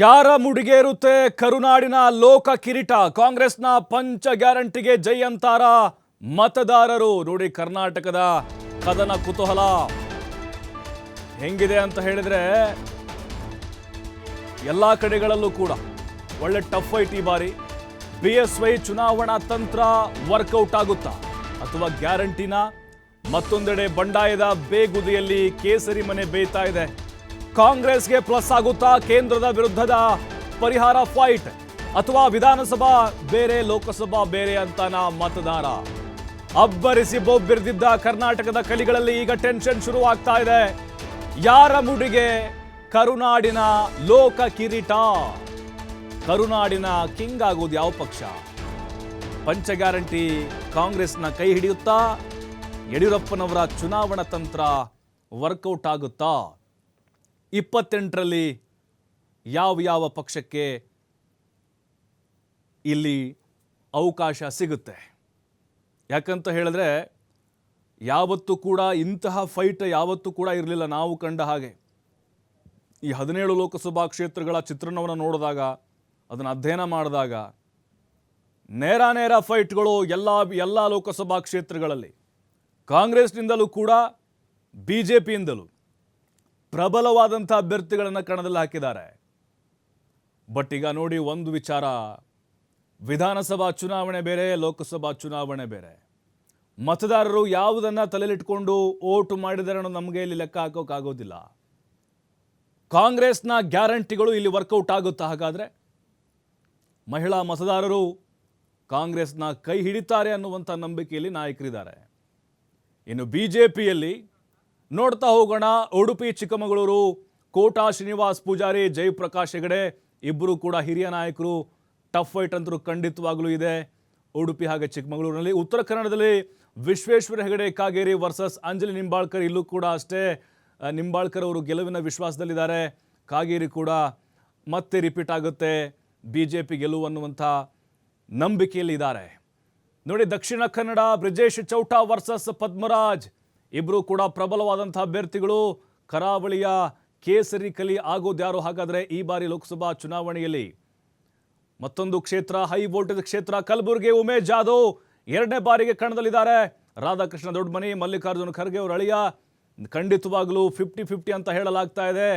ಯಾರ ಮುಡಿಗೆ ಇರುತ್ತೆ ಕರುನಾಡಿನ ಲೋಕ ಕಿರೀಟ? ಕಾಂಗ್ರೆಸ್ನ ಪಂಚ ಗ್ಯಾರಂಟಿಗೆ ಜೈ ಅಂತಾರ ಮತದಾರರು. ನೋಡಿ ಕರ್ನಾಟಕದ ಕದನ ಕುತೂಹಲ ಹೆಂಗಿದೆ ಅಂತ ಹೇಳಿದ್ರೆ ಎಲ್ಲಾ ಕಡೆಗಳಲ್ಲೂ ಕೂಡ ಒಳ್ಳೆ ಟಫ್ ಫೈಟ್ ಈ ಬಾರಿ. ಬಿಎಸ್ವೈ ಚುನಾವಣಾ ತಂತ್ರ ವರ್ಕೌಟ್ ಆಗುತ್ತಾ ಅಥವಾ ಗ್ಯಾರಂಟಿನ? ಮತ್ತೊಂದೆಡೆ ಬಂಡಾಯದ ಬೇಗುದಿಯಲ್ಲಿ ಕೇಸರಿ ಮನೆ ಬೇಯ್ತಾ ಇದೆ. ಕಾಂಗ್ರೆಸ್ಗೆ ಪ್ಲಸ್ ಆಗುತ್ತಾ ಕೇಂದ್ರದ ವಿರುದ್ಧದ ಪರಿಹಾರ ಫೈಟ್, ಅಥವಾ ವಿಧಾನಸಭಾ ಬೇರೆ ಲೋಕಸಭಾ ಬೇರೆ ಅಂತಾನ ಮತದಾರ? ಅಬ್ಬರಿಸಿ ಬೊಬ್ಬಿರಿದಿದ್ದ ಕರ್ನಾಟಕದ ಕಲಿಗಳಲ್ಲಿ ಈಗ ಟೆನ್ಷನ್ ಶುರುವಾಗ್ತಾ ಇದೆ. ಯಾರ ಮುಡಿಗೆ ಕರುನಾಡಿನ ಲೋಕ ಕಿರೀಟ? ಕರುನಾಡಿನ ಕಿಂಗ್ ಆಗೋದು ಯಾವ ಪಕ್ಷ? ಪಂಚ ಗ್ಯಾರಂಟಿ ಕಾಂಗ್ರೆಸ್ನ ಕೈ ಹಿಡಿಯುತ್ತಾ? ಯಡಿಯೂರಪ್ಪನವರ ಚುನಾವಣಾ ತಂತ್ರ ವರ್ಕೌಟ್ ಆಗುತ್ತಾ? 28ರಲ್ಲಿ ಯಾವ ಪಕ್ಷಕ್ಕೆ ಇಲ್ಲಿ ಅವಕಾಶ ಸಿಗುತ್ತೆ? ಯಾಕಂತ ಹೇಳಿದ್ರೆ ಯಾವತ್ತೂ ಕೂಡ ಇಂತಹ ಫೈಟ್ ಯಾವತ್ತೂ ಕೂಡ ಇರಲಿಲ್ಲ ನಾವು ಕಂಡ ಹಾಗೆ. ಈ 17 ಲೋಕಸಭಾ ಕ್ಷೇತ್ರಗಳ ಚಿತ್ರಣವನ್ನು ನೋಡಿದಾಗ, ಅದನ್ನು ಅಧ್ಯಯನ ಮಾಡಿದಾಗ ನೇರ ಫೈಟ್ಗಳು ಎಲ್ಲ ಲೋಕಸಭಾ ಕ್ಷೇತ್ರಗಳಲ್ಲಿ ಕಾಂಗ್ರೆಸ್ನಿಂದಲೂ ಕೂಡ ಬಿಜೆಪಿಯಿಂದಲೂ ಪ್ರಬಲವಾದಂಥ ಅಭ್ಯರ್ಥಿಗಳನ್ನು ಕಣದಲ್ಲಿ ಹಾಕಿದ್ದಾರೆ. ಬಟ್ ಈಗ ನೋಡಿ, ಒಂದು ವಿಚಾರ, ವಿಧಾನಸಭಾ ಚುನಾವಣೆ ಬೇರೆ, ಲೋಕಸಭಾ ಚುನಾವಣೆ ಬೇರೆ. ಮತದಾರರು ಯಾವುದನ್ನು ತಲೆಲಿಟ್ಕೊಂಡು ಓಟು ಮಾಡಿದರೆ ಅನ್ನೋದು ನಮಗೆ ಇಲ್ಲಿ ಲೆಕ್ಕ ಹಾಕೋಕ್ಕಾಗೋದಿಲ್ಲ. ಕಾಂಗ್ರೆಸ್ನ ಗ್ಯಾರಂಟಿಗಳು ಇಲ್ಲಿ ವರ್ಕೌಟ್ ಆಗುತ್ತಾ? ಹಾಗಾದರೆ ಮಹಿಳಾ ಮತದಾರರು ಕಾಂಗ್ರೆಸ್ನ ಕೈ ಹಿಡಿತಾರೆ ಅನ್ನುವಂಥ ನಂಬಿಕೆಯಲ್ಲಿ ನಾಯಕರಿದ್ದಾರೆ. ಇನ್ನು ಬಿಜೆಪಿಯಲ್ಲಿ ನೋಡ್ತಾ ಹೋಗೋಣ. ಉಡುಪಿ ಚಿಕ್ಕಮಗಳೂರು ಕೋಟಾ ಶ್ರೀನಿವಾಸ್ ಪೂಜಾರಿ, ಜಯಪ್ರಕಾಶ್ ಹೆಗಡೆ ಇಬ್ಬರು ಕೂಡ ಹಿರಿಯ ನಾಯಕರು. ಟಫ್ ಫೈಟ್ ಅಂತರೂ ಖಂಡಿತವಾಗಲೂ ಇದೆ ಉಡುಪಿ ಹಾಗೆ ಚಿಕ್ಕಮಗಳೂರಿನಲ್ಲಿ. ಉತ್ತರ ಕನ್ನಡದಲ್ಲಿ ವಿಶ್ವೇಶ್ವರ ಹೆಗಡೆ ಕಾಗೇರಿ ವರ್ಸಸ್ ಅಂಜಲಿ ನಿಂಬಾಳ್ಕರ್. ಇಲ್ಲೂ ಕೂಡ ಅಷ್ಟೇ, ನಿಂಬಾಳ್ಕರ್ ಅವರು ಗೆಲುವಿನ ವಿಶ್ವಾಸದಲ್ಲಿದ್ದಾರೆ. ಕಾಗೇರಿ ಕೂಡ ಮತ್ತೆ ರಿಪೀಟ್ ಆಗುತ್ತೆ, ಬಿಜೆಪಿ ಗೆಲುವು ಅನ್ನುವಂಥ ನಂಬಿಕೆಯಲ್ಲಿ ಇದ್ದಾರೆ. ನೋಡಿ, ದಕ್ಷಿಣ ಕನ್ನಡ ಬ್ರಿಜೇಶ್ ಚೌಟಾ ವರ್ಸಸ್ ಪದ್ಮರಾಜ್, ಇಬ್ಬರು ಕೂಡ ಪ್ರಬಲವಾದಂಥ ಅಭ್ಯರ್ಥಿಗಳು. ಕರಾವಳಿಯ ಕೇಸರಿ ಕಲಿ ಆಗೋದ್ಯಾರು ಹಾಗಾದರೆ ಈ ಬಾರಿ ಲೋಕಸಭಾ ಚುನಾವಣೆಯಲ್ಲಿ? ಮತ್ತೊಂದು ಕ್ಷೇತ್ರ, ಹೈ ವೋಲ್ಟೇಜ್ ಕ್ಷೇತ್ರ ಕಲಬುರಗಿ. ಉಮೇಶ್ ಜಾಧವ್ 2ನೇ ಬಾರಿಗೆ ಕಣದಲ್ಲಿದ್ದಾರೆ. ರಾಧಾಕೃಷ್ಣ ದೊಡ್ಡಮನಿ, ಮಲ್ಲಿಕಾರ್ಜುನ ಖರ್ಗೆ ಅವರ ಅಳಿಯ. ಖಂಡಿತವಾಗಲೂ 50-50 ಅಂತ ಹೇಳಲಾಗ್ತಾ ಇದೆ.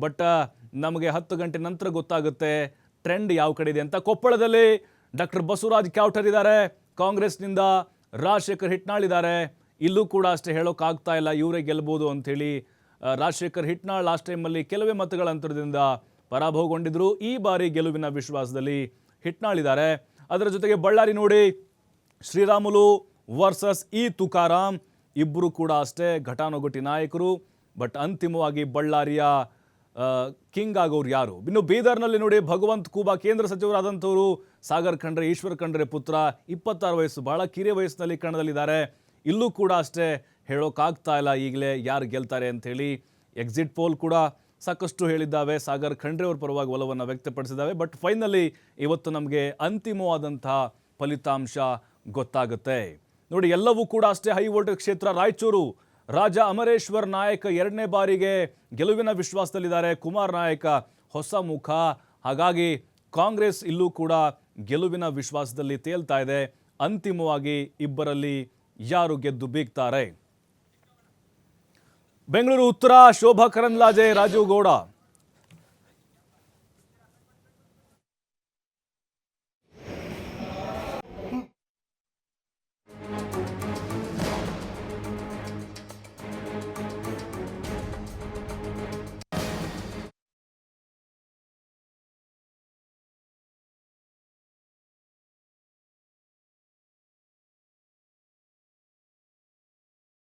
ಬಟ್ ನಮಗೆ 10 ಗಂಟೆ ನಂತರ ಗೊತ್ತಾಗುತ್ತೆ ಟ್ರೆಂಡ್ ಯಾವ ಕಡೆ ಇದೆ ಅಂತ. ಕೊಪ್ಪಳದಲ್ಲಿ ಡಾಕ್ಟರ್ ಬಸವರಾಜ್ ಕ್ಯಾವ್ಟರ್ ಇದ್ದಾರೆ, ಕಾಂಗ್ರೆಸ್ನಿಂದ ರಾಜಶೇಖರ್ ಹಿಟ್ನಾಳ್ ಇದ್ದಾರೆ. ಇಲ್ಲೂ ಕೂಡ ಅಷ್ಟೇ ಹೇಳೋಕ್ಕಾಗ್ತಾ ಇಲ್ಲ ಇವರೇ ಗೆಲ್ಬೋದು ಅಂಥೇಳಿ. ರಾಜಶೇಖರ್ ಹಿಟ್ನಾಳ್ ಲಾಸ್ಟ್ ಟೈಮಲ್ಲಿ ಕೆಲವೇ ಮತಗಳ ಅಂತರದಿಂದ ಪರಾಭವಗೊಂಡಿದ್ರು. ಈ ಬಾರಿ ಗೆಲುವಿನ ವಿಶ್ವಾಸದಲ್ಲಿ ಹಿಟ್ನಾಳ್ ಇದ್ದಾರೆ. ಅದರ ಜೊತೆಗೆ ಬಳ್ಳಾರಿ ನೋಡಿ, ಶ್ರೀರಾಮುಲು ವರ್ಸಸ್ ತುಕಾರಾಮ್, ಇಬ್ಬರು ಕೂಡ ಅಷ್ಟೇ ಘಟಾನುಘಟಿ ನಾಯಕರು. ಬಟ್ ಅಂತಿಮವಾಗಿ ಬಳ್ಳಾರಿಯ ಕಿಂಗ್ ಆಗೋರು ಯಾರು? ಇನ್ನು ಬೀದರ್ನಲ್ಲಿ ನೋಡಿ, ಭಗವಂತ್ ಖೂಬಾ ಕೇಂದ್ರ ಸಚಿವರಾದಂಥವರು, ಸಾಗರ್ ಖಂಡ್ರೆ, ಈಶ್ವರ್ ಖಂಡ್ರೆ ಪುತ್ರ, 26 ವಯಸ್ಸು, ಬಹಳ ಕಿರಿಯ ವಯಸ್ಸಿನಲ್ಲಿ ಕಣದಲ್ಲಿದ್ದಾರೆ. ಇಲ್ಲೂ ಕೂಡ ಅಷ್ಟೇ ಹೇಳೋಕ್ಕಾಗ್ತಾ ಇಲ್ಲ ಈಗಲೇ ಯಾರು ಗೆಲ್ತಾರೆ ಅಂಥೇಳಿ. ಎಕ್ಸಿಟ್ ಪೋಲ್ ಕೂಡ ಸಾಕಷ್ಟು ಹೇಳಿದ್ದಾವೆ, ಸಾಗರ್ ಖಂಡ್ರೆ ಅವ್ರ ಪರವಾಗಿ ಒಲವನ್ನು ವ್ಯಕ್ತಪಡಿಸಿದ್ದಾವೆ. ಬಟ್ ಫೈನಲಿ ಇವತ್ತು ನಮಗೆ ಅಂತಿಮವಾದಂಥ ಫಲಿತಾಂಶ ಗೊತ್ತಾಗುತ್ತೆ. ನೋಡಿ, ಎಲ್ಲವೂ ಕೂಡ ಅಷ್ಟೇ ಹೈ ವೋಲ್ಟೇಜ್ ಕ್ಷೇತ್ರ. ರಾಯಚೂರು ರಾಜ ಅಮರೇಶ್ವರ್ ನಾಯಕ್ 2ನೇ ಬಾರಿಗೆ ಗೆಲುವಿನ ವಿಶ್ವಾಸದಲ್ಲಿದ್ದಾರೆ. ಕುಮಾರ್ ನಾಯಕ ಹೊಸ ಮುಖ. ಹಾಗಾಗಿ ಕಾಂಗ್ರೆಸ್ ಇಲ್ಲೂ ಕೂಡ ಗೆಲುವಿನ ವಿಶ್ವಾಸದಲ್ಲಿ ತೇಲ್ತಾ ಇದೆ. ಅಂತಿಮವಾಗಿ ಇಬ್ಬರಲ್ಲಿ ಯಾರು ಗೆದ್ದು ಬೀಗ್ತಾರೆ? ಬೆಂಗಳೂರು ಉತ್ತರ ಶೋಭಾ ಕರಂದ್ಲಾಜೆ, ರಾಜೀವ್ ಗೌಡ